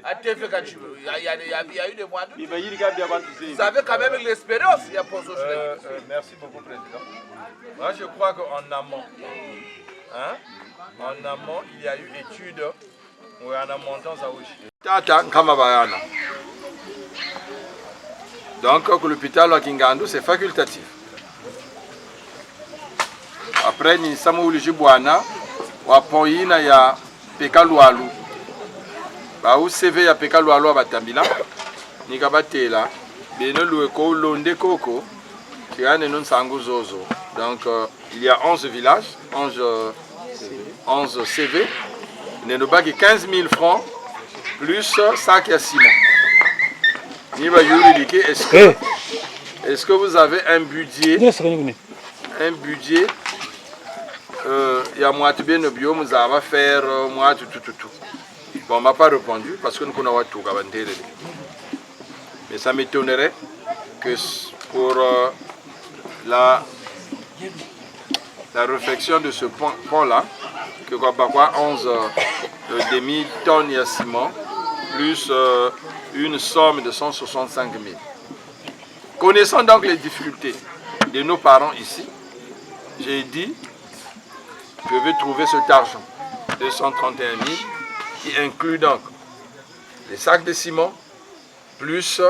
Il y a eu des mois d'août. Vous avez quand même l'expérience. Merci beaucoup, Président. Moi, je crois qu'en amont, il y a eu étude où on a monté ça aussi. Tata Kamabayana. Donc, l'hôpital à Kingandu, c'est facultatif. Après, nous sommes obligés de boire. Wapoina ya pekalualu ba UCV ya pekalualu abatambila nikabatela beno lueko londe koko kiane non sangu zozo. Donc il y a 11 villages, 11 CV. Il nous baki 15 000 francs plus sac à ciment. Niba yuri dike est-ce que vous avez un budget il y a moi bien le bio, nous allons faire moi tout. Bon, on m'a pas répondu parce que nous connaissons tout. Mais ça m'étonnerait que pour la réflexion de ce point-là, que quoi 11 demi-tonnes de ciment plus une somme de 165 000. Connaissant donc les difficultés de nos parents ici, j'ai dit je vais trouver cet argent, 231 000, qui inclut donc les sacs de ciment, plus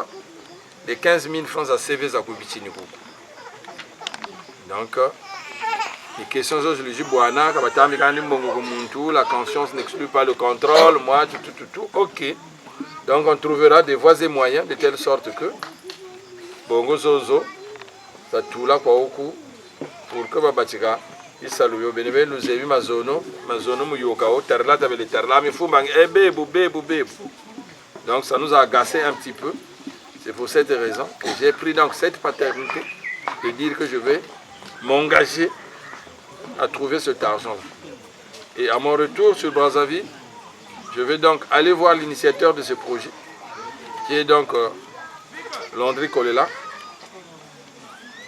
les 15 000 francs à CV à Kubitinikou. Donc, les questions je le dis, la conscience n'exclut pas le contrôle, moi, tout, ok. Donc, on trouvera des voies et moyens de telle sorte que, bongo zozo, ça tout là, quoi, au coup, pour que Babatika, il salue au bénévole, nous avons mazono muyokao, terla tabele terla, mais faut manquer, bébou. Donc ça nous a agacé un petit peu. C'est pour cette raison que j'ai pris donc cette paternité de dire que je vais m'engager à trouver cet argent. Et à mon retour sur Brazzaville, je vais donc aller voir l'initiateur de ce projet, qui est donc Landry Kolela,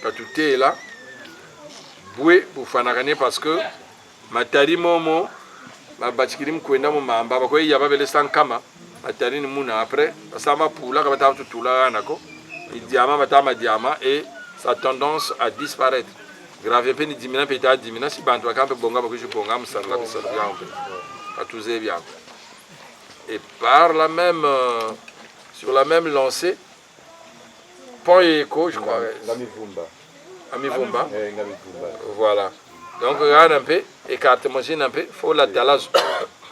Katouté est là. Boué pour Fanarane parce que matari momo ma bachikirim kwenda mo mamba ba ko yaba bele sankama matari ni muna après ça ma pula ka bata tout là nako il diama batama diama et sa tendance à disparaître grave pe ni dimina pe ta dimina si bantu ka pe bonga ba ko je bonga msala bisala bien pas tout est bien et par la même sur la même lancée Pont et Eco je crois Amivumba. Voilà. Donc, regarde un peu, écarte-moi un peu, il faut la talazo.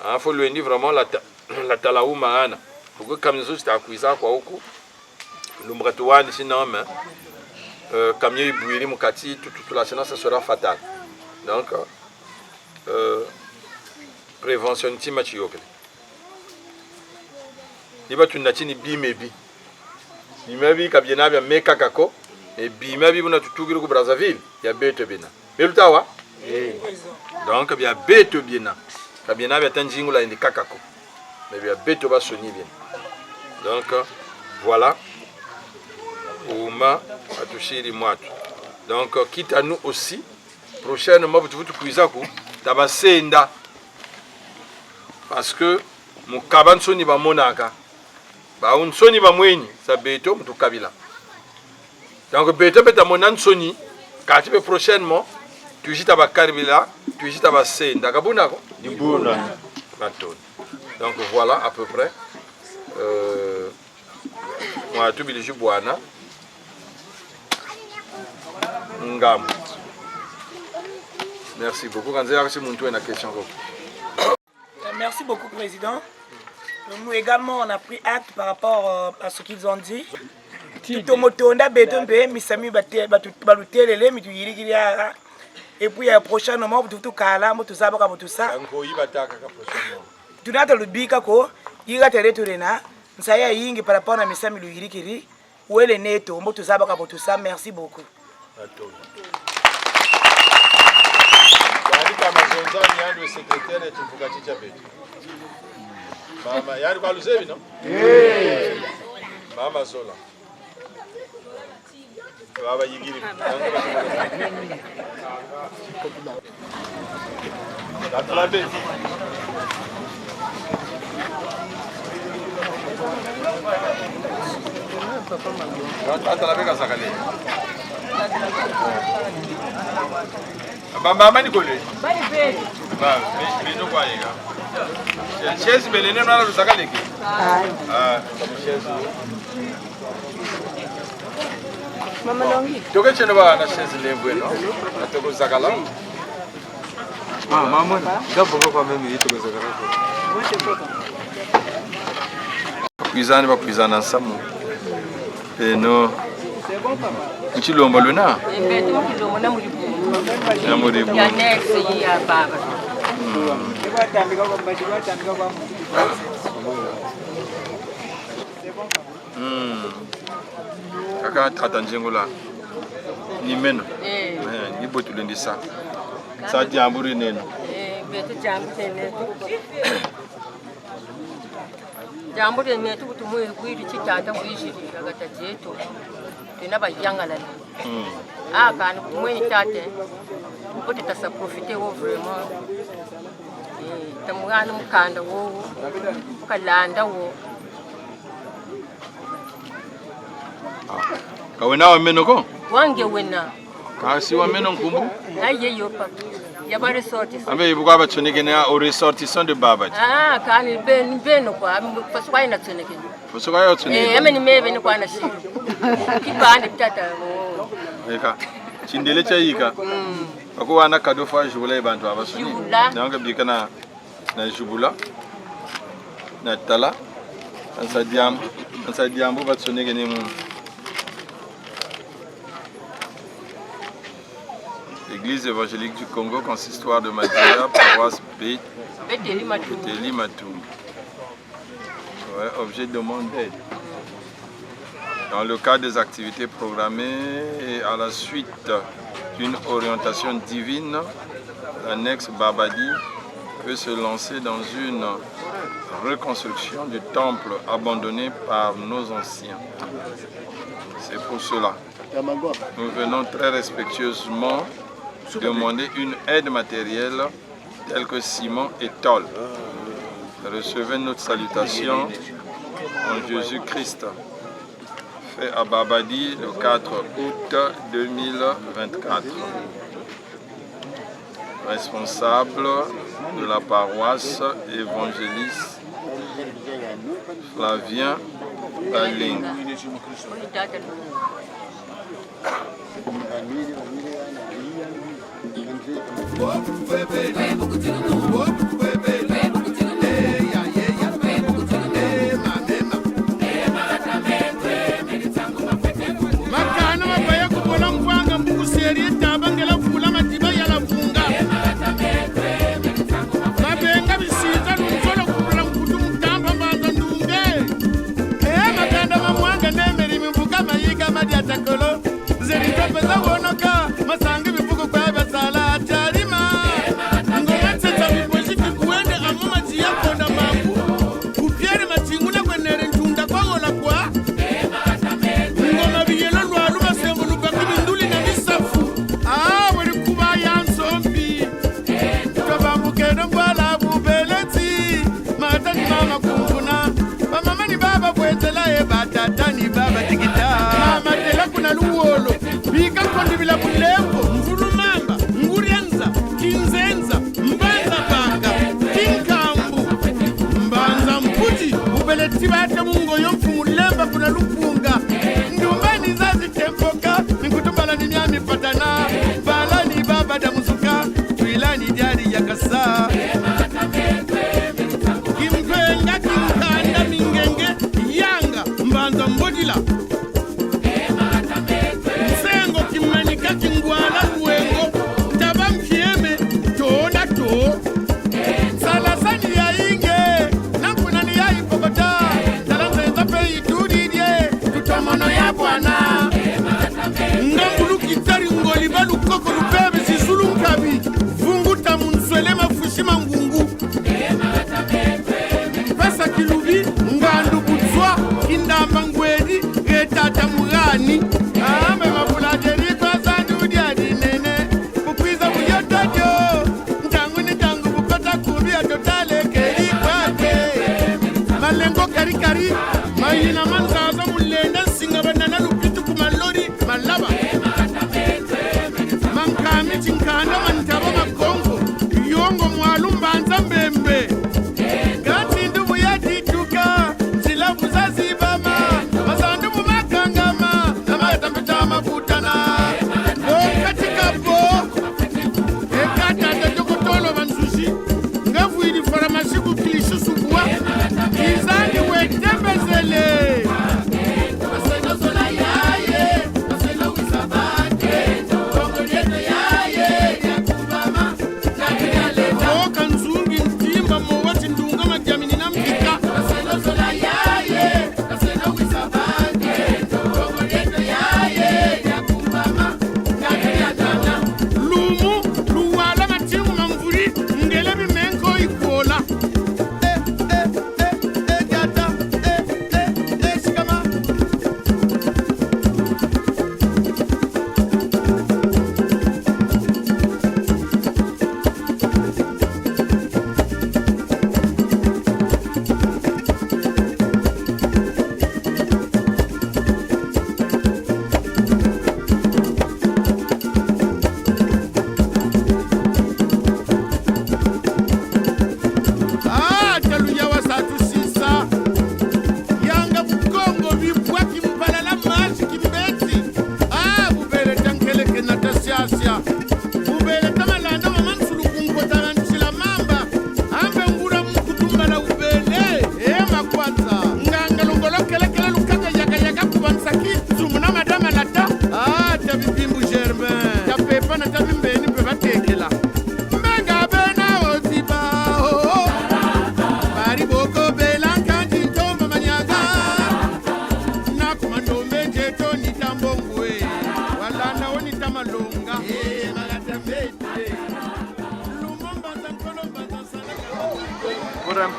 Il faut lui dire vraiment la talaou maana. Pour que comme nous sommes à cuisiner, le mratouane, sinon, comme il y a eu Mukati, tout la séance, ça sera fatal. Donc, prévention, c'est machiok. Il va tout nature, il bimebi. Bimebi, comme il y a un mec kakako. Et bima bi buna tutugiro ku Brazzaville ya beto bina belutawa donc il y a beto bina kabina bi tanjingula indi kakako mais il y a beto ba soni bien donc voilà Ouma atushiri mwatu donc quitte à nous aussi prochainement vous cuisiner ku tabasenda parce que mukaban soni ba monaka ba un soni ba mweni sa beto mutukabila. Donc, beta monan soni, quand tu veux prochainement, tu gis à Bakarbila, tu gis à Bassé, Dagabuna, donc voilà à peu près. Moi, tout le Boana, Ngam. Merci beaucoup. Merci beaucoup, Président. Nous également, on a pris acte par rapport à ce qu'ils ont dit. Tout motonda béton bé misami balutelele mituyirikiriara et puis prochainement tout kala moto sabaka moto sa tunata lubika ko yiga tereturena nsaya yingi par rapport na misami luyirikiri wele neto moto sabaka moto sa. Merci beaucoup. Le secrétaire est une focaccia béton. Mama, yari kwa luzevi non? Mama Zola. Baba yigiri. La atalabeka sakale bamba ni kole ba bino kwa yega chaise belene na la sakale ki chaise mama longi toke cheno ba na chaise lembo no atoko sakala mama ndabo kwa mimi itoko sakala kuizana ba kuizana samu eno nchilomba luna na muribu ya next ya baba kaka tata njengula ni meno ni botulindi sa jamburi neno beto jamburi neno jamburi neno tutumwe kwiri chitata kwishiri kagata jeto tena bayanga la kan kumwe tate pote tasa profiter wo vraiment tamugana mukanda wo kalanda wo kawena wa meno ko wange wena kasi wa meno nkumbu aye yo pa ya ba resort abe ibuka ba tsunike na au ressortissant de baba kan ben kwa faswa ina tsunike faswa yo tsunike ameni mebe ni kwa na shi kipande tata eka chindele cha yika ako wana kado fa jubula bantu abasuni nanga bikana na jubula na tala ansa diambo batsonege ni mu Église évangélique du Congo, consistoire de Madia, paroisse Beteli Matou. Ouais, objet de demande d'aide. Dans le cadre des activités programmées et à la suite d'une orientation divine, l'annexe Babadi peut se lancer dans une reconstruction du temple abandonné par nos anciens. C'est pour cela. Nous venons très respectueusement demander une aide matérielle telle que ciment et tôle. Recevez notre salutation en Jésus-Christ. Fait à Babadi le 4 août 2024. Responsable de la paroisse évangéliste Flavien Baling. Mayina manzaza mulenda singa banana lupitu kumalori malaba. Mankami chinkanda mantaba makongo. Yongo mwalumbanza mbembe. Gati ndubu ya tituka. Silabu za zibama. Mazandubu makangama. Nama yatampecha mafutana. Katika po. Ekata tatokotolo bansushi. Ngafu ili faramasi kukilishu subwa. Kizani wetembezele. Maseno sola yaye. Maseno wisabate. Kongo yeto yaye. Yakubama. Nakiyale. Oka nzungi ntimba mwati ndunga majamini na mpika. Maseno sola yaye. Maseno wisabate. Kongo yeto yaye. Yakubama. Nakiyatana. Lumu. Luwala matimu mamvuri. Ngelebi menko ikola.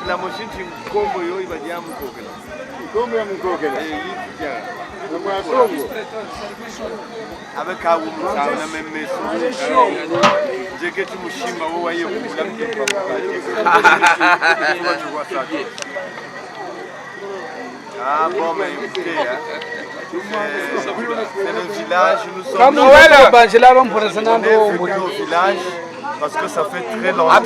La machine c'est combo yo il va dire mukokela. Combo ya mukokela. Avec kawu mutana memeso. Jeketi mushimba wo waye kula mkepa. Ah bon mais écoutez c'est le village nous sommes au village. Parce que ça fait très longtemps.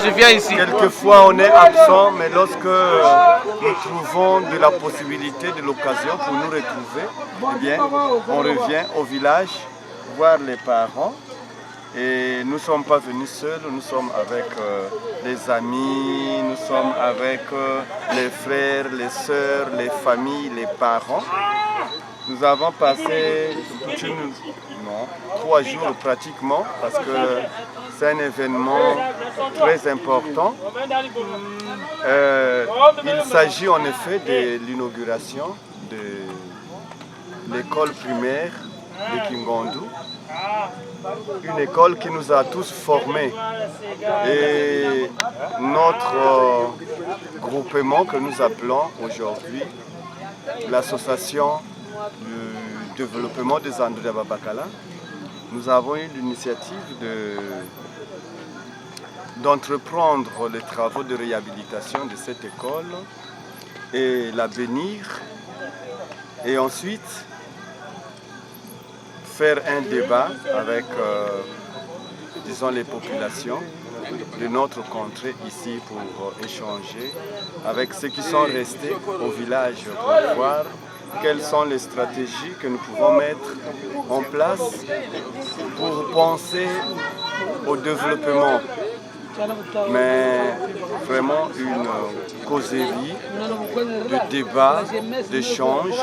Je viens ici. Quelquefois on est absent, mais lorsque nous trouvons de la possibilité, de l'occasion pour nous retrouver, eh bien, on revient au village voir les parents. Et nous ne sommes pas venus seuls, nous sommes avec les amis, nous sommes avec les frères, les sœurs, les familles, les parents. Nous avons passé 3 jours pratiquement parce que c'est un événement très important. Il s'agit en effet de l'inauguration de l'école primaire de Kingondu, une école qui nous a tous formés. Et notre groupement que nous appelons aujourd'hui l'association du développement des André Babakala, nous avons eu l'initiative d'entreprendre les travaux de réhabilitation de cette école et la bénir et ensuite faire un débat avec disons les populations de notre contrée ici pour échanger avec ceux qui sont restés au village pour voir quelles sont les stratégies que nous pouvons mettre en place pour penser au développement. Mais vraiment une causerie de débat, d'échange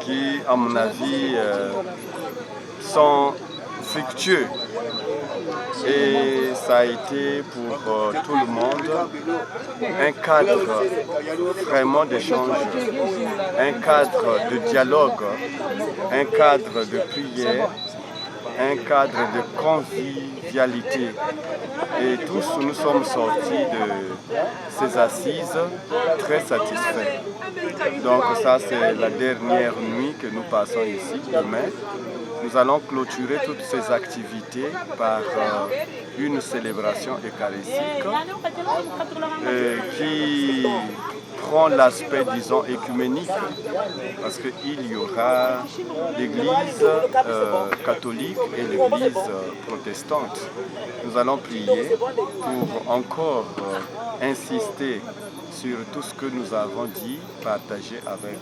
qui, à mon avis, sont fructueux. Et ça a été pour tout le monde un cadre vraiment d'échange, un cadre de dialogue, un cadre de prière, un cadre de convivialité. Et tous nous sommes sortis de ces assises très satisfaits. Donc ça c'est la dernière nuit que nous passons ici. Demain, nous allons clôturer toutes ces activités par une célébration eucharistique qui prend l'aspect, disons, écuménique, parce qu'il y aura l'église catholique et l'église protestante. Nous allons prier pour encore insister sur tout ce que nous avons dit, partager avec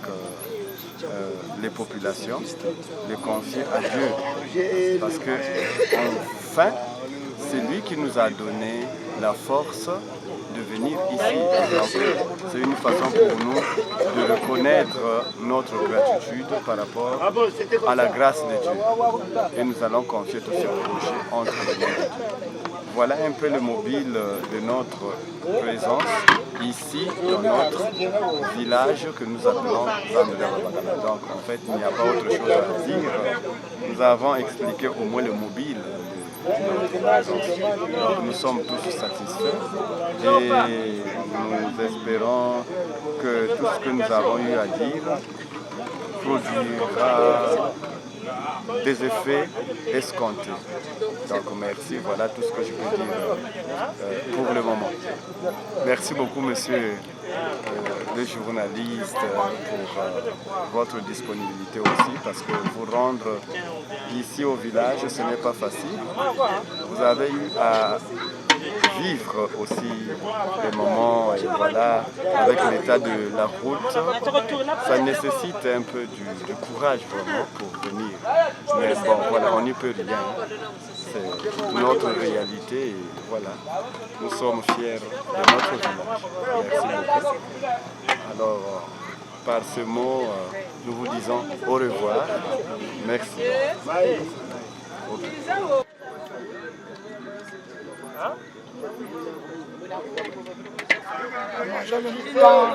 les populations, les confier à Dieu. Parce que, enfin, c'est lui qui nous a donné la force de venir ici. C'est une façon pour nous de reconnaître notre gratitude par rapport à la grâce de Dieu. Et nous allons confier tous ces projets entre les mains de Dieu. Voilà un peu le mobile de notre présence ici dans notre village que nous appelons Zandela-Babagala. Donc en fait, il n'y a pas autre chose à dire. Nous avons expliqué au moins le mobile de notre présence. Donc nous sommes tous satisfaits et nous espérons que tout ce que nous avons eu à dire produira des effets escomptés. Donc merci, voilà tout ce que je peux dire pour le moment. Merci beaucoup monsieur le journaliste pour votre disponibilité aussi, parce que vous rendre ici au village ce n'est pas facile. Vous avez eu à vivre aussi des moments, et voilà, avec l'état de la route, ça nécessite un peu du courage vraiment pour venir. Mais bon, voilà, on n'y peut rien. C'est notre réalité et voilà, nous sommes fiers de notre village. Merci beaucoup. Alors, par ce mot, nous vous disons au revoir. Merci. Okay. Manger le temps,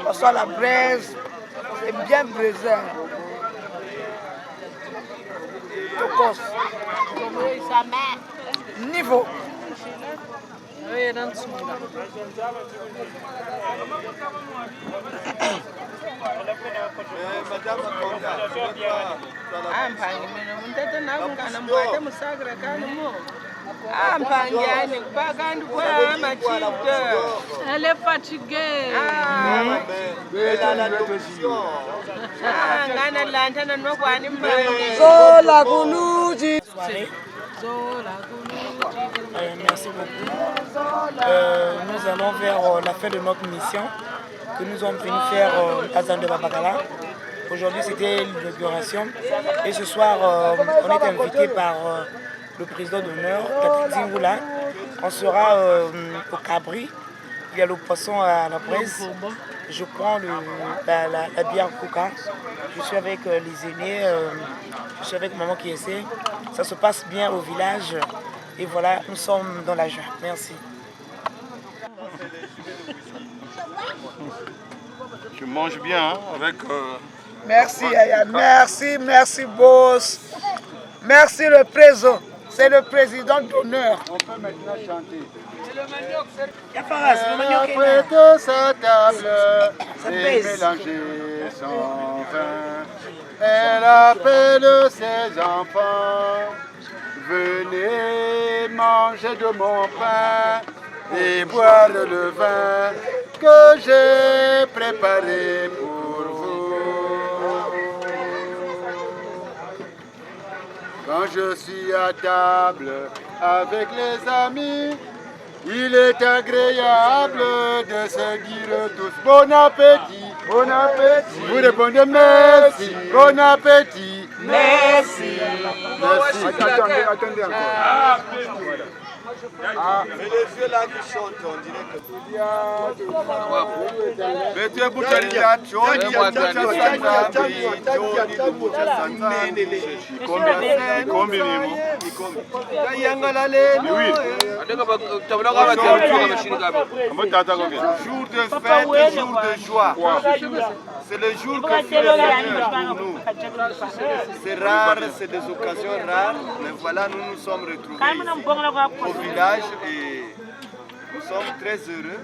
on sent la braise, c'est bien braisé. Tokos. Niveau. Elle est fatiguée. Merci beaucoup. Nous allons vers la fin de notre mission que nous sommes venus faire à Zandela-Babagala. Aujourd'hui c'était l'inauguration et ce soir on est invité par le président d'honneur, Patrick Zingula. On sera au Cabri, il y a le poisson à la braise. Je prends la bière Coca. Je suis avec les aînés, je suis avec maman qui essaie. Ça se passe bien au village et voilà, nous sommes dans la joie. Merci. Je mange bien hein, avec... Merci Yaya, merci boss. Merci le président. C'est le président d'honneur. On peut maintenant chanter. Après de sa table, et mélanger son vin, elle appelle ses enfants. Venez manger de mon pain et boire le vin que j'ai préparé pour vous. Quand je suis à table avec les amis, il est agréable de se dire tous bon appétit, bon appétit. Vous répondez merci, bon appétit, merci. Merci. Attendez encore. Ah, mais les yeux là qui chantent, on dirait que... Jour de fête, jour de joie. C'est le jour que fait le Seigneur pour nous. C'est rare, c'est des occasions rares, mais voilà, nous nous sommes retrouvés ici, au village et nous sommes très heureux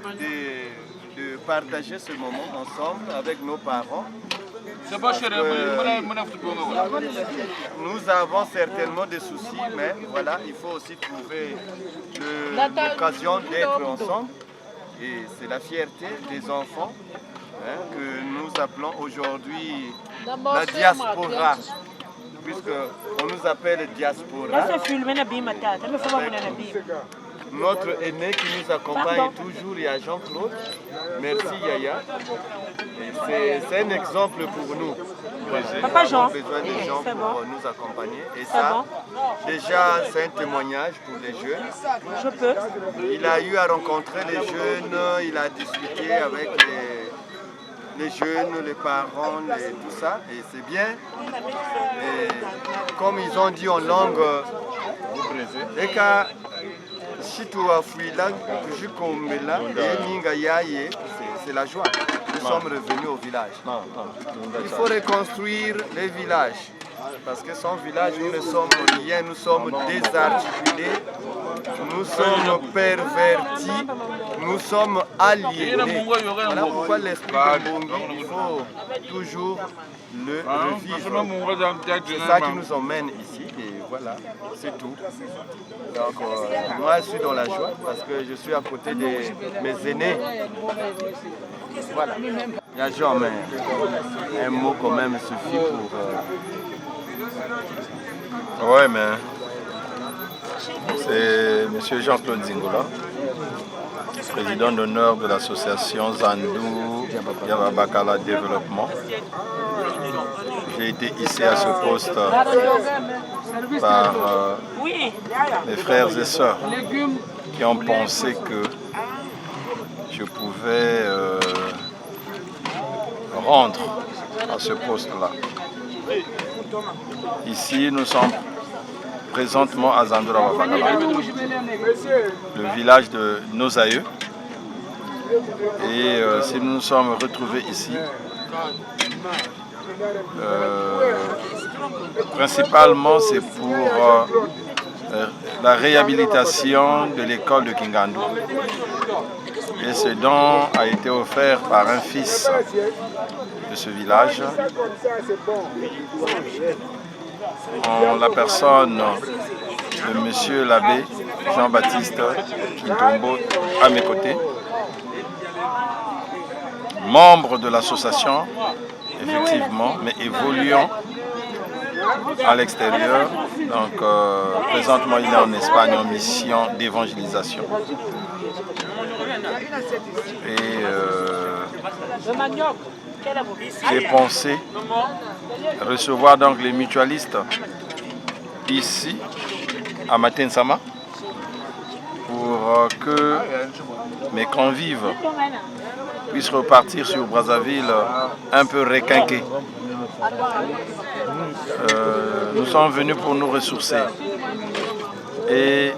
de partager ce moment ensemble avec nos parents. Nous avons certainement des soucis, mais voilà, il faut aussi trouver l'occasion d'être ensemble. et c'est la fierté des enfants que nous appelons aujourd'hui la diaspora, puisqu'on nous appelle diaspora. Notre aîné qui nous accompagne toujours, il y a Jean-Claude. Merci Yaya. C'est un exemple pour nous. Nous avons besoin de gens pour nous accompagner. Et ça, déjà, c'est un témoignage pour les jeunes. Il a eu à rencontrer les jeunes, il a discuté avec les jeunes, les parents, tout ça. Et c'est bien. Et comme ils ont dit en langue, c'est la joie. Nous sommes revenus au village. Il faut reconstruire les villages. Parce que sans village, nous ne sommes rien, nous sommes désarticulés, nous sommes pervertis, nous sommes aliénés. Voilà pourquoi l'esprit de Bongi, il faut toujours le revivre. C'est ça qui nous emmène ici et voilà, c'est tout. Donc moi je suis dans la joie parce que je suis à côté de mes aînés. Voilà. Il y a jamais un mot quand même suffit pour... Ouais, mais c'est M. Jean-Claude Zingola, président d'honneur de l'association Zandou Yababakala Développement. J'ai été hissé à ce poste par mes frères et sœurs qui ont pensé que je pouvais rendre à ce poste-là. Ici, nous sommes présentement à Zandou Yababakala, le village de nos aïeux. Et si nous nous sommes retrouvés ici, principalement c'est pour la réhabilitation de l'école de Kingandu. Et ce don a été offert par un fils de ce village, en la personne de monsieur l'abbé Jean-Baptiste Kintombo à mes côtés, membre de l'association, effectivement, mais évoluant à l'extérieur. Donc, présentement, il est en Espagne en mission d'évangélisation. Et j'ai pensé recevoir donc les mutualistes ici, à Matensama, pour que mes convives puissent repartir sur Brazzaville un peu requinqués. Nous sommes venus pour nous ressourcer et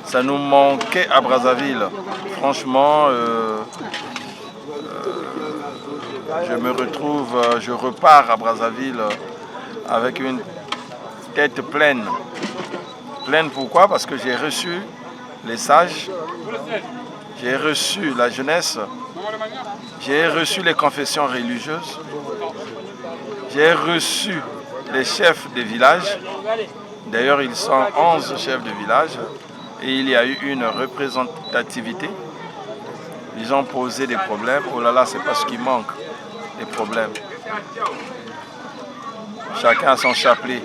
ça nous manquait à Brazzaville. Franchement, je repars à Brazzaville avec une tête pleine. Pleine pourquoi? Parce que j'ai reçu les sages, j'ai reçu la jeunesse, j'ai reçu les confessions religieuses, j'ai reçu les chefs des villages. D'ailleurs, ils sont 11 chefs de village et il y a eu une représentativité. Ils ont posé des problèmes. Oh là là, c'est parce qu'il manque des problèmes. Chacun a son chapelet.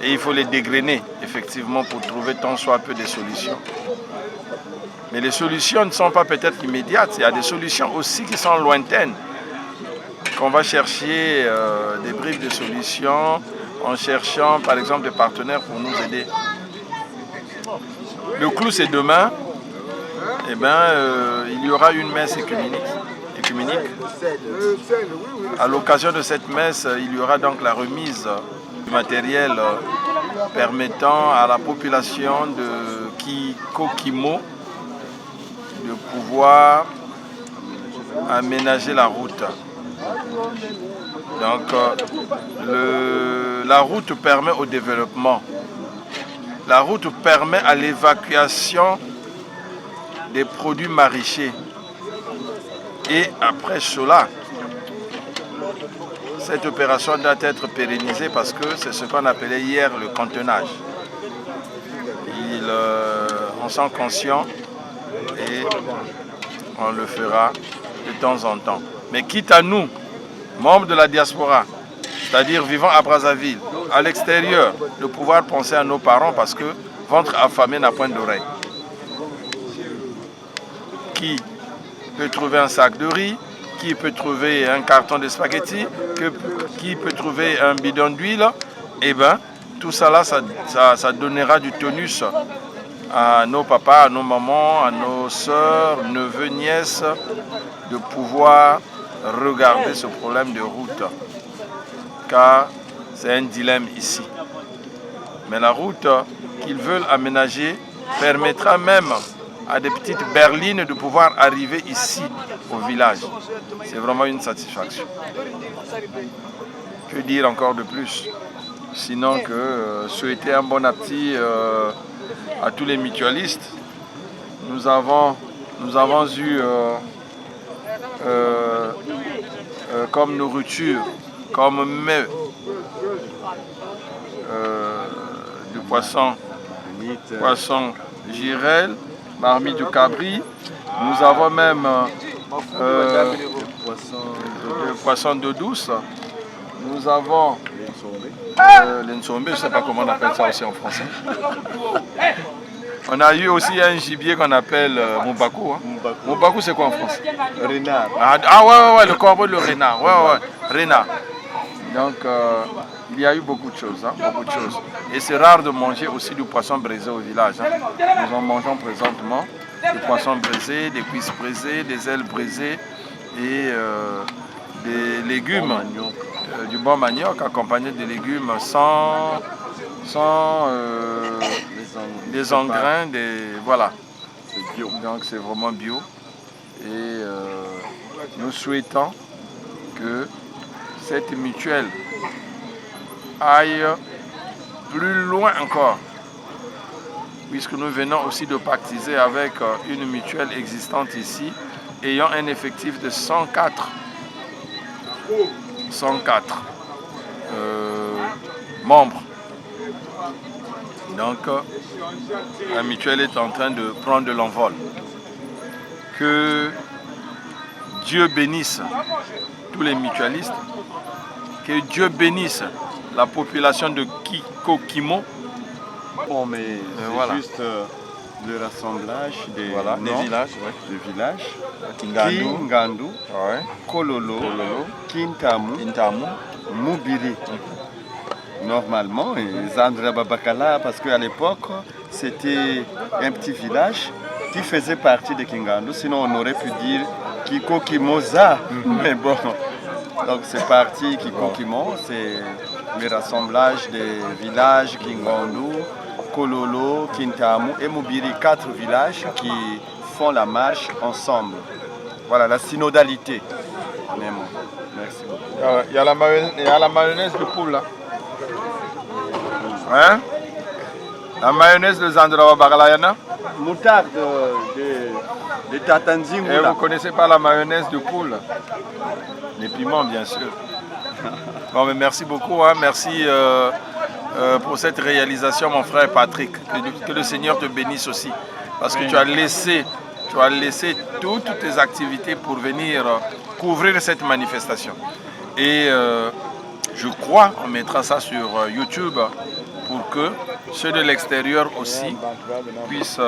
Et il faut les dégrainer, effectivement, pour trouver tant soit peu de solutions. Mais les solutions ne sont pas peut-être immédiates. Il y a des solutions aussi qui sont lointaines. Qu'on va chercher des bribes de solutions en cherchant, par exemple, des partenaires pour nous aider. Le clou, c'est demain. Eh il y aura une messe écuménique. À l'occasion de cette messe, il y aura donc la remise du matériel permettant à la population de Kokimo de pouvoir aménager la route. Donc la route permet au développement. La route permet à l'évacuation des produits maraîchers. Et après cela, cette opération doit être pérennisée parce que c'est ce qu'on appelait hier le cantonnage. Ils en sont conscients et on le fera de temps en temps. Mais quitte à nous, membres de la diaspora, c'est-à-dire vivant à Brazzaville, à l'extérieur, de pouvoir penser à nos parents parce que ventre affamé n'a point d'oreille. Qui peut trouver un sac de riz, qui peut trouver un carton de spaghettis, qui peut trouver un bidon d'huile, eh bien, tout ça là, ça donnera du tonus à nos papas, à nos mamans, à nos sœurs, neveux, nièces, de pouvoir regarder ce problème de route. Car c'est un dilemme ici. Mais la route qu'ils veulent aménager permettra même à des petites berlines de pouvoir arriver ici, au village. C'est vraiment une satisfaction. Que dire encore de plus? Sinon que souhaiter un bon appétit à tous les mutualistes. Nous avons eu comme nourriture, comme mets, du poisson girelle, marmite du cabri. Nous avons même le poisson d'eau douce. Nous avons l'ensombe, je ne sais pas comment on appelle ça aussi en français. On a eu aussi un gibier qu'on appelle Moubakou. Hein. Moubakou, c'est quoi en français? Renard. Ah ouais, le corbeau, le renard. Ouais, renard. Donc, il y a eu beaucoup de choses, hein, beaucoup de choses. Et c'est rare de manger aussi du poisson braisé au village. Hein. Nous en mangeons présentement du poisson braisé, des cuisses braisées, des ailes braisées et des légumes, du bon manioc accompagné de légumes sans des engrains, voilà. Donc c'est vraiment bio. Et nous souhaitons que cette mutuelle aille plus loin encore, puisque nous venons aussi de pactiser avec une mutuelle existante ici, ayant un effectif de 104 membres. Donc, la mutuelle est en train de prendre de l'envol. Que Dieu bénisse tous les mutualistes, que Dieu bénisse la population de Kikokimo. Bon, mais c'est voilà. Juste le rassemblage des villages. Ouais. des villages. Kingandu, ouais. Kololo, Kintamu, Moubiri. Normalement, Zandra Babakala, parce qu'à l'époque, c'était un petit village qui faisait partie de Kingandu. Sinon, on aurait pu dire Kikokimoza. Mais bon, donc c'est parti Kikokimo, c'est le rassemblage des villages Kingandu, Kololo, Kintamu et Moubiri, 4 villages qui font la marche ensemble. Voilà la synodalité. Merci beaucoup. Il y a la mayonnaise de poule là. Hein? La mayonnaise de Zandra Bagalayana. Moutarde de Tatanzing. Et vous ne connaissez pas la mayonnaise de poule? Les piments, bien sûr. Bon, mais merci beaucoup. Hein. Merci pour cette réalisation, mon frère Patrick. Que le Seigneur te bénisse aussi. Parce que tu as laissé toutes tes activités pour venir couvrir cette manifestation. Et je crois qu'on mettra ça sur YouTube pour que ceux de l'extérieur aussi puissent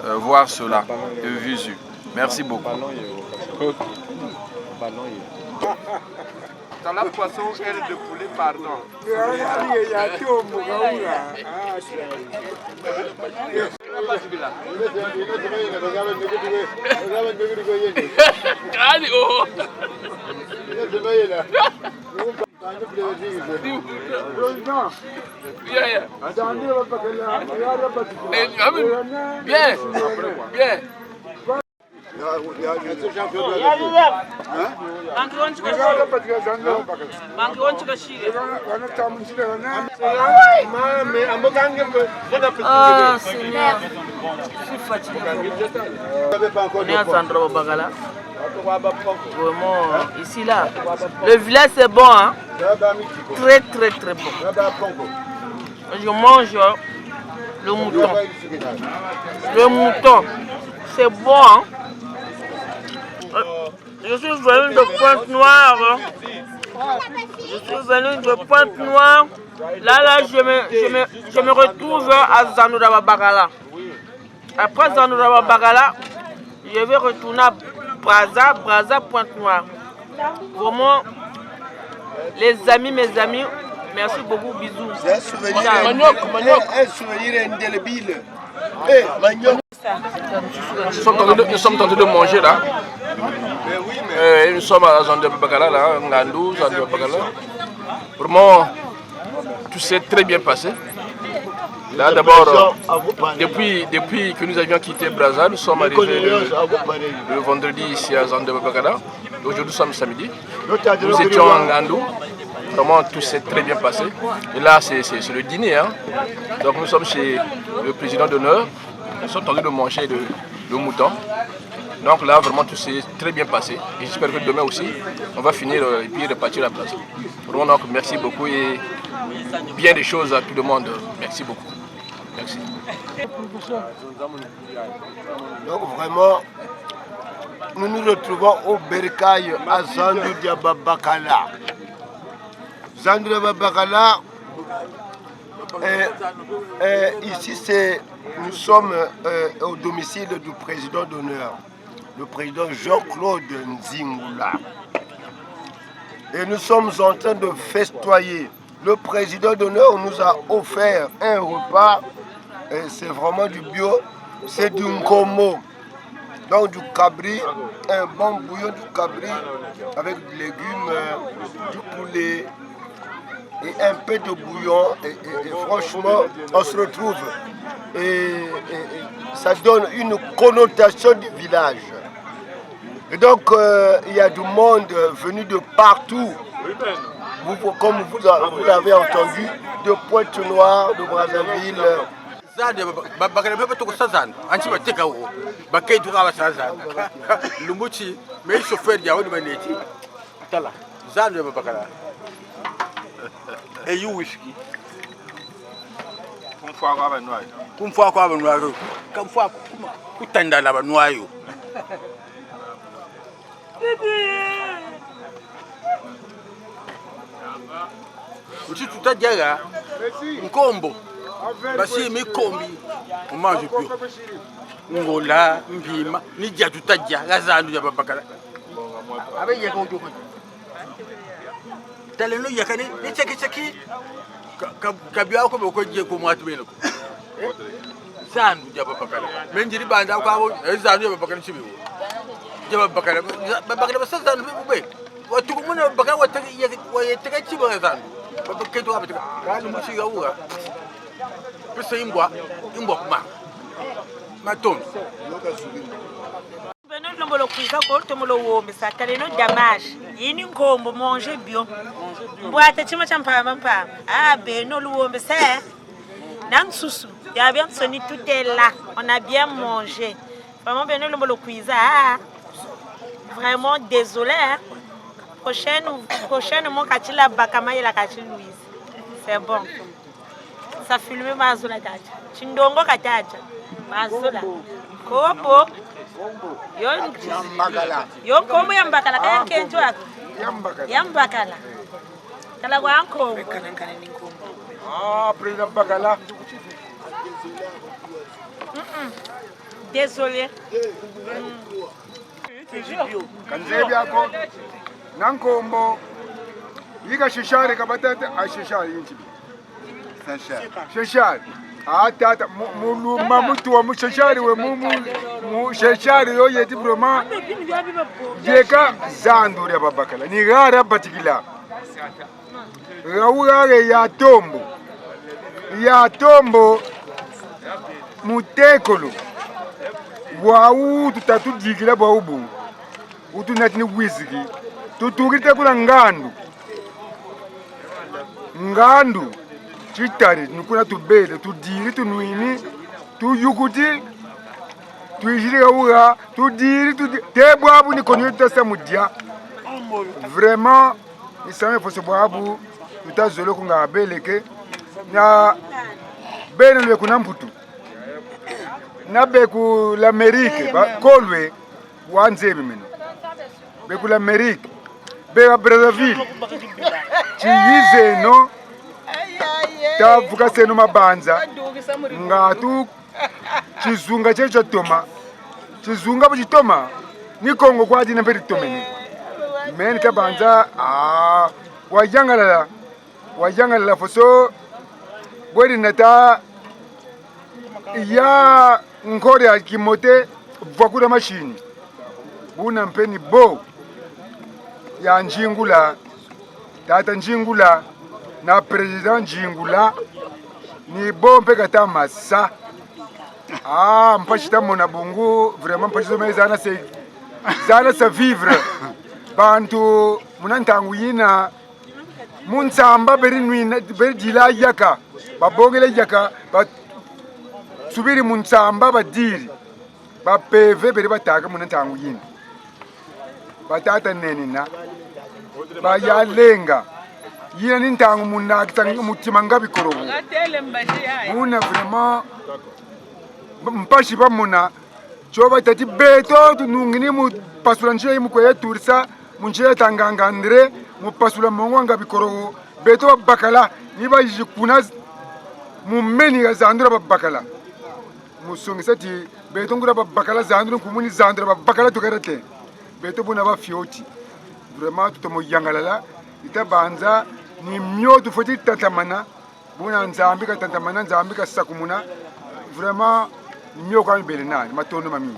voir cela de visu. Merci beaucoup. Dans la poisson, aile de poulet, pardon. Bien. Ah, Seigneur, je suis fatigué. On est à Zandra Babakala. Vraiment, ici là, le village c'est bon, hein? Très bon. Je mange le mouton. Le mouton, c'est bon, hein? Je suis venu de Pointe-Noire. Je suis venu de Pointe-Noire. Là, je me retrouve à Zanouraba Bagala. Après Zanouraba Bagala, je vais retourner à Brazza, Pointe-Noire. Vraiment, les amis, mes amis, merci beaucoup, bisous. C'est un souvenir, un souvenir indélébile. Nous sommes tentés de manger là. Nous sommes à Zandoué Bagala, là, Ngandou, Zandoué Bagala. Vraiment, tout s'est très bien passé. Là, d'abord, depuis que nous avions quitté Brazza, nous sommes arrivés le vendredi ici à Zandoué Bagala. Aujourd'hui, nous sommes samedi. Nous étions à Ngandou. Vraiment, tout s'est très bien passé. Et là, c'est le dîner. Hein. Donc, nous sommes chez le président d'honneur. Nous sommes tentés de manger le mouton. Donc là, vraiment, tout s'est très bien passé. Et j'espère que demain aussi, on va finir et puis repartir à la place. Vraiment, donc, merci beaucoup et bien des choses à tout le monde. Merci beaucoup. Merci. Donc vraiment, nous nous retrouvons au Bercail à Zandoué Bagala. Zandoué Bagala, ici nous sommes au domicile du président d'honneur, le président Jean-Claude Nzingula. Et nous sommes en train de festoyer. Le président d'honneur nous a offert un repas, c'est vraiment du bio, c'est du nkomo, donc du cabri, un bon bouillon du cabri avec des légumes, du poulet et un peu de bouillon. Et franchement, on se retrouve. Et ça donne une connotation du village. Et donc, il y a du monde venu de partout. Comme vous l'avez entendu, de Pointe-Noire, de Brazzaville. Et you whisky. Kumfwa kwa banwayo. Kumfwa kutanda la banwayo. Uchi tutajaga nkombo. Basi mikombi. On mange plus. Ngola, mbima, ni dia tutaja gazandu ya babakala. Abe yeka ujoko. Taleno yakani ni cheki. Kabia ko be ko je ko mwatu belo. Zandu ya babakala. Menjiri banda ko abo zandu ya babakala chibi. Ya babakala basa zandu be. Watu kumuna babakala wataka chibi zandu. Babakala abita. Kali mushi ga uga. Pesa imbwa kuma. Maton. Beno lombolo kuiza ko tomolo wombe sakaleno damage. Yini nkombo manger bio. Boite chima champamba pamba. Ah beno luombe ça. Dans sousou. Il y a bien sonné tout est là. On a bien mangé. Vraiment beno lombolo kuiza. Ah. Vraiment désolé. Hein? Prochainement Kachila Bakama et la Kachil Louise. C'est bon. Ça filme Mazola Dacha. Chindongo Katacha. Mazola. Kopo. Yo komo yambakala kaya kenjo ako. Yambakala. Kala kwa anko. Ah, président Bakala. Désolé. Kanzebi ako. Nankombo. Liga shishari kabatete a shishari yinchibi. Shishari. Atata muluma mutu wa mushishari we mu shishari yo yeti vraiment. Jeka Zandoué Bagala. Ni gara batikila. Raugare ya tombo mutekolo. Wau tutatu jikila baubu. Utu natini whisky. Tutukite kula ngandu chitari nukuna tubele tudiri tunuini tuyukuti tuishirika uga tudiri tebwabu ni konyo tasa mudia vraiment isame fose bwabu tutazolo kunga beleke na bene lwe kuna mputu na beku l'Amérique kolwe wanzebe meno bekula Amerika beka Brazzaville chiyize no tavuka seno mabanza ngatu chizunga checho toma chizunga buchitoma ni Kongo kwa dina mberi tomene men ka banza wajangalala foso bwedi nata ya nkore ya kimote vakura machine buna mpeni bo ya njingula tata njingula na president njingula ni bo mpe kata masa mpachita mona bungu vraiment mpachita meza zana sa vivre bantu munantangu yina munsamba beri nwina beri dila yaka babongele yaka ba subiri munsamba badiri ba PV beri bataka munantangu yina batata neni na ba yalenga yina nintangu munakita mutima ngabikoro una vraiment mpashi ba muna choba tati beto tunungini mu pasula njia mu kwa turisa munjia tanganga Andre mu pasula mongwanga bikoro beto bakala niba jikuna mu meni ga zandura bakala musongi sati beto ngura bakala zandura kumuni zandura bakala tukarate beto buna ba fioti vraiment tutomo yangalala itabanza ni myoto foti tatamana buna nzambi ka tatamana nzambi ka sakumuna vraiment myo kwa mbele nani matondo mami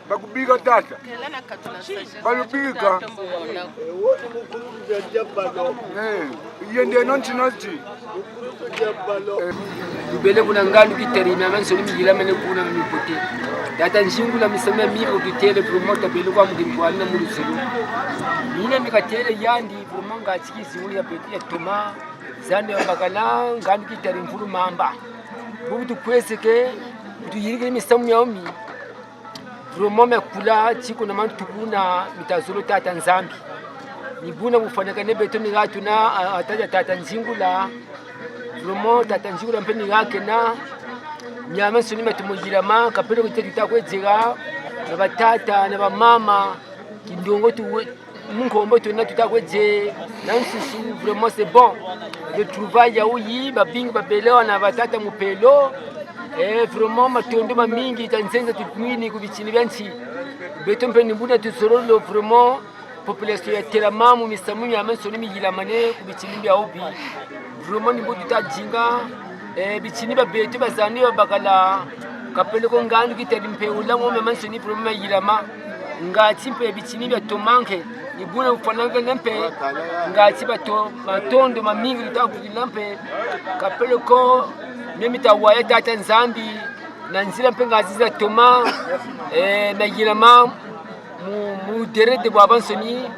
bakubiga tata balubiga yende nonti dubele kuna ngandu kiteri na manso ni mjira mene kuna mnipote data njingula misema mibo kitele promoter bele kwa mgimkwani na mulusulu mina mikatele yandi promanga achikizi uli ya beti ya toma zande bakana ngandu kiteri mfuru mamba bubu kweseke tuyirike misamu yaomi promome kula chiko na mantu kuna mitazolo tata nzambi nibuna bufanaka ne beto migatu na ataja tata njingula promo tata njingula mpeni yake na nyama suni metumujirama kapelo kitita kwejega na batata na bamama kindongo tu munkombo tuna tutakweje nansusu vraiment c'est bon de trouvaille ya uyi babingi babelewa na batata mupelo vraiment matondo mamingi tanzenza tutwini kubichini byanchi beto mpeni buna tusorolo vraiment population ya teramamu misamu ya mansoni miyilamane kubichini bya obi vraiment nimbo tutajinga bichini babeto bazani bakala kapelo ko ngandu kitari mpeula ngome mansoni vraiment yilama ngati mpe bichini bya tomanke nibuna ufananga nempe ngati bato matondo mamingi tutakulampe kapelo ko nemita waya tata nzambi na nzira mpe ngazi za toma na yilama mu derede bwa bansoni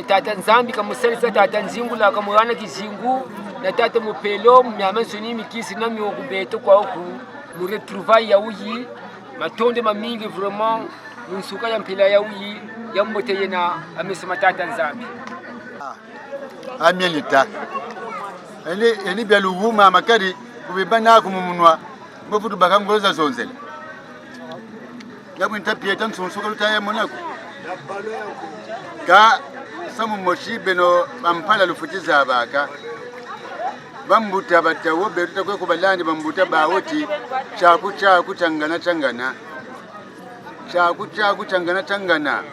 tata nzambi kamusalisa tata nzingula kamwana kizingu na tata mupelo myamansoni mikisi na myokubeto kwa oku mu retrouvaille ya uyi matonde mamingi vraiment munsuka ya mpila ya uyi ya mboteye na amesema tata nzambi amielita eni byaluvuma makari kubibana kumumunwa mbofutu bakangoza zonzela yabwinta pieta nsunsuka lutaye monako ka samu moshibe no bampala lufutiza abaka bambuta batawo beruta kwe kubalani bambuta bawoti chaku changana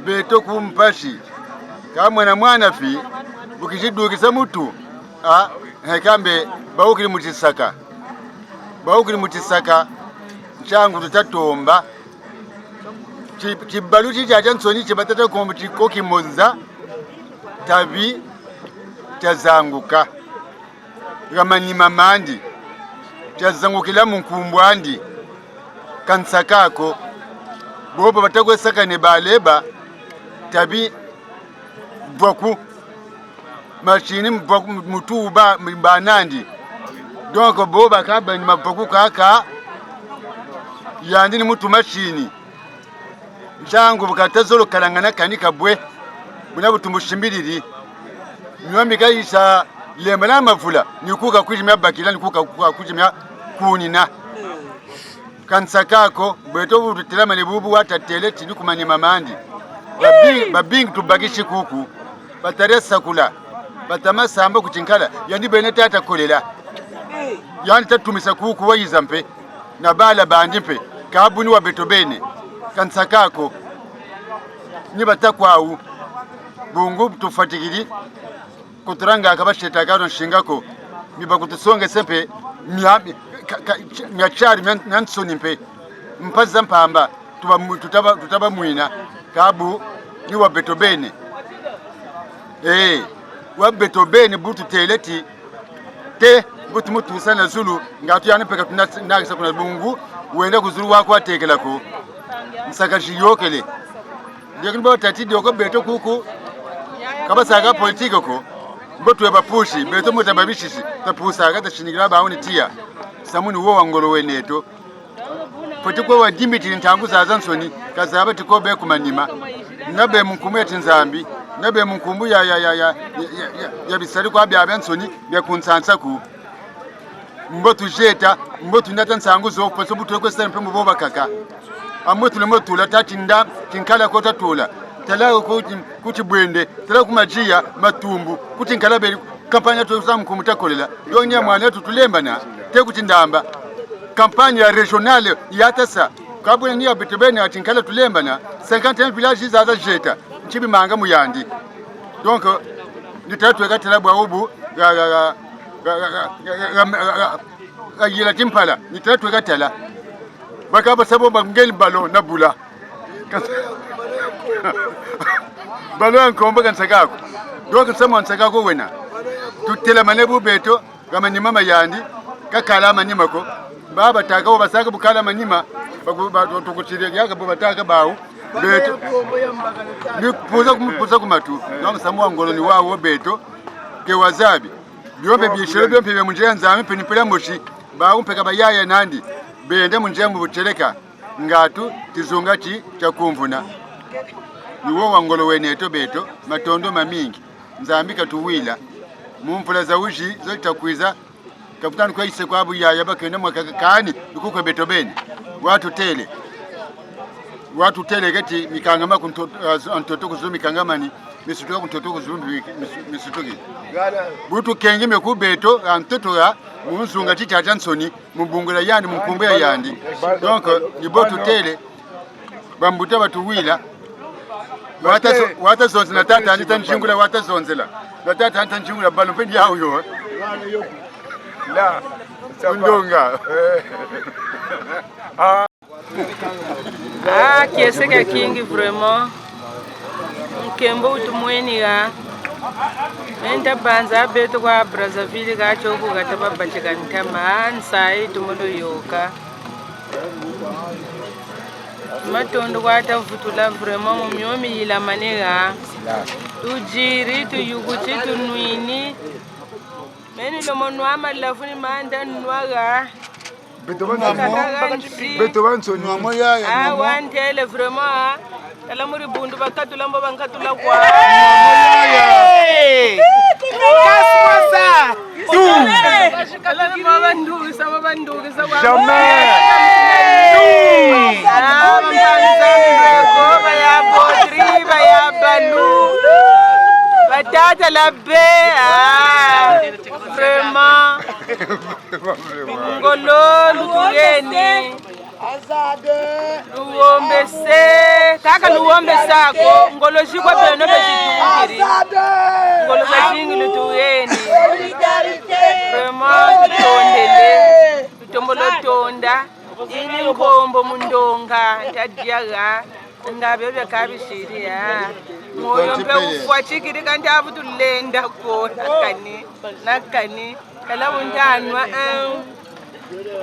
beto kumpashi kama mwana fi ukishidukisa mutu hekambe bawukiri mutisaka changu tutatomba chibaluchi chacha nsoni chibatata kombi kokimoza tabi tazanguka gamanyima mandi tazangukila munkumbwandi kansakako bobo batakwesakane baleba tabi bwaku machini mutuba banandi donc boba kabani mabwaku kaka yandi ni mutu machini njangu bukatazolo kalangana kanika bwe buna butumushimbiriri nyombi kaisa lemala mavula nikuka kujimya bakila nikuka kujimya kunina kansakako bweto bututira mane bubu watatele tini kumanya mamandi babingi tubagishi kuku bataresa kula batamasamba kuchinkala yani bene tata kolela yani tatumisa kuku wayiza mpe na bala bandi mpe kabuni wa beto bene kansakako niba takwawu bungu tufatikiri kuturanga akabasheta kano shingako niba kutusonge sempe miachari nansoni mpe mpaza mpamba tutaba mwina kabu ni wa beto bene wa beto bene butu teleti te butu mutu sana zulu ngatu yani peka tunakisa kuna bungu uenda kuzuru wako atekelako nsakashi yokele ndiyo kiniba tatidi yoko beto kuku kaba saga politiko ko mbotu eba pushi beto mutababishishi tapusa akata shinigira bauni tia samuni wo wangolo weneto potiko wa dimiti ntangu zaza nsoni kazaba tikobe kumanima ngabe munkumeti nzambi ngabe munkumbu ya bisari kwa bya bensoni bya kunsansa ku mbotu jeta mbotu ndata nsangu zo poso butu ko sere mpembo boba kaka amotu le motu la tatinda tinkala ko tatula tala ko kuti bwende tala kumajia matumbu kuti nkala be kampanya to zamu kumutakolela yonya mwana tutulembana te kuti ndamba kampanya regionale yatasa kabuna ni abetebene atinkala tulembana 51 villages zaza jeta nchibi manga muyandi donc nditatu ekatela bwa ubu yila timpala nditatu ekatela bakaba sabo bangeli balo nabula balo ankomba kansakako donc samo nsakako wena tutela manebu beto kama ni mama yandi kakala manimako baba taka basaka bukala manima tukuchire yaka bataka bawo beto ni puza kumatu donc samu ngolo ni wawo beto ke wazabi byombe byishero byombe bya munje nzame penipela moshi bawo mpeka bayaya nandi bende munje mu butereka ngatu tizunga chi chakumvuna ni wo wangolo weneto beto matondo mamingi nzambika tuwila mumvula za uji zo takwiza kapitani kwa ise kwa abu ya bakenda mwakakani ukukwe beto bene watu tele gati mikangama kuntoto kuzumi kangamani misutoka kuntoto kuzumi misutoki butu kengi meku beto antoto ya munzunga tita Johnson mbungula yandi mkumbea yandi donc ni botu tele bambuta batu wila wata zonze na tata anita njingula wata zonzela na tata anita njingula balo pendi yao yo la ndonga kieseka kingi vraiment mkembo utumweni ga enda banza beto kwa Brazzaville ga choku gataba bachikanta man sai tumulo yoka matondo kwata vutula vraiment mumyomi yila manega tujiri tuyuguchi tunwini meni lomonwa amalafuni manda nwaga beto bansoni wantele vraiment kala muri bundu bakatula mbo bankatula kwa kaswasa kala mabandusa jamais ya Bodri ya Balu batata la be vraiment ngolo lutuyeni luombese kaka luombesako ngolo shikwa beno bechitungiri ngolo bachingi lutuyeni vraiment tutondele tutombolotonda ini nkombo mundonga ntadiyaga ngabebe kabishiri moyo mpe ufwachikiri kandi abutulenda ko nakani kala bundanwa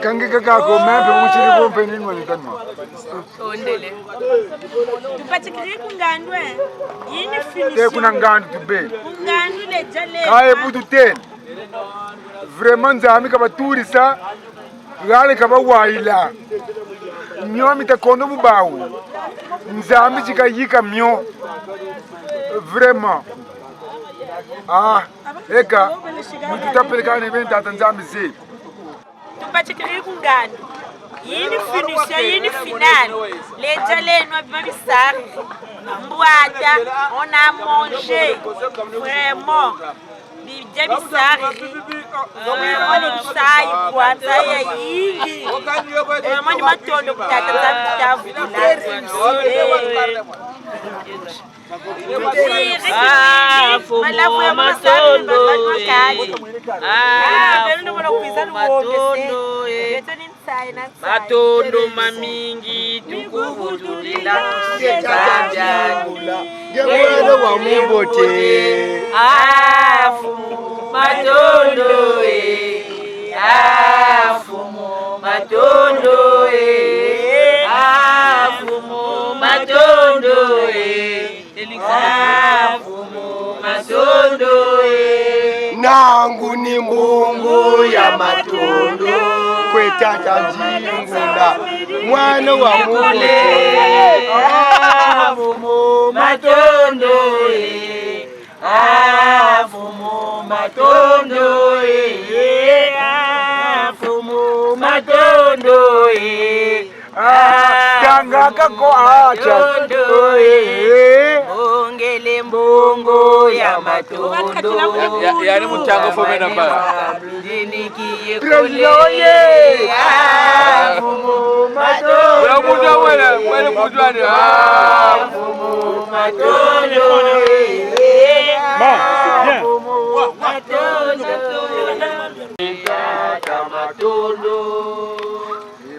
kangika kako membe muchiri kompe ninwa nitanwa ondele tupachikiri kungandwe yini finish te kuna ngandu tube kungandu le jale kae butu ten vraiment nzami kabaturisa gale kabawaila nyomi takondo bubawu nzambi chikayika myo vraiment eka mututapelekana ibeni tata nzambi zi tupachikiri kungandu yini finition yini final leja lenu abibisari mbwata on a mangé vraiment bijya bisari vraiment bisai kwanza ya yingi vraiment matondo kutata matondo mamingi tukuvutulila Ngewele wa mumbote afumu matondo afumu matondo afumu matondo afumu matondo nangu ni mbungu ya matondo kwetata Nzingula mwana wa mumbote afumu matondo afumu matondo afumu matondo Kangaka ko acha ongele mbongo ya matondo yani mchango fome na ba ndinikie Preloye afumu matondo ya muda wala mudwani afumu matondo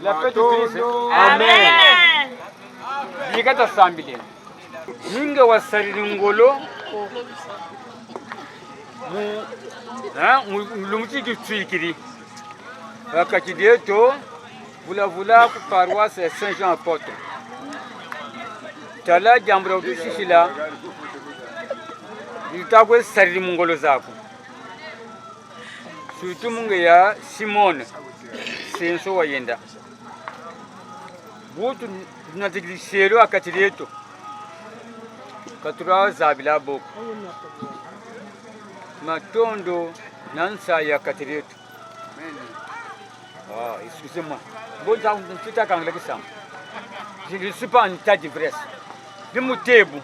La paix de Christ. Amen. Yikata sambile. Ninga wasarili ngolo. Mulumuchi kitwikiri. Wakati deto vula ku paroisse Saint-Jean Apôtre. Tala jambo utushishila. Nitakwe sarili ngolo zako. Surtout munge ya Simone. Senso wayenda. Butu tunatikilishelo akati letu katura zabila boko matondo nansa ya akati letu. Excusez-moi. Bon, je suis en train je ne suis pas en état d'ivresse. De mutebu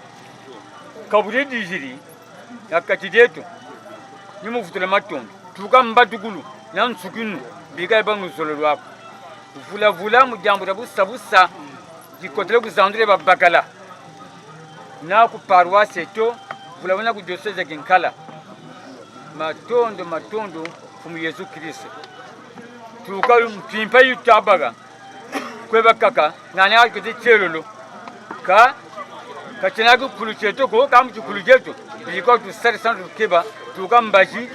kabure dijiri akati letu ni muvutula matondo tukamba tukulu nansukinu biga bangu zolo lwako vula mujambo busa jikotele kuzandule babakala na ku paroisse eto vula ku diocese ya Kinkala matondo fumu Yesu Kristo tuka mpimpa yutabaga kweba kaka nani akete chelolo ka kachena ku kulucheto ko kam kulucheto biko tu sare san keba tuka mbaji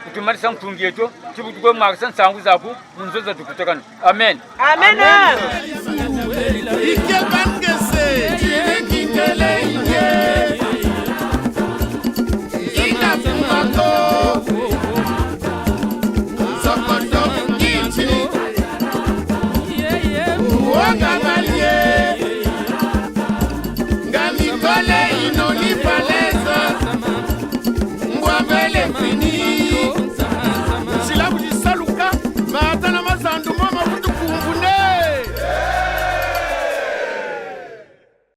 kutumani san kungeto tibutuko maksan sangu zaku munzoza tukutokana amen Amen.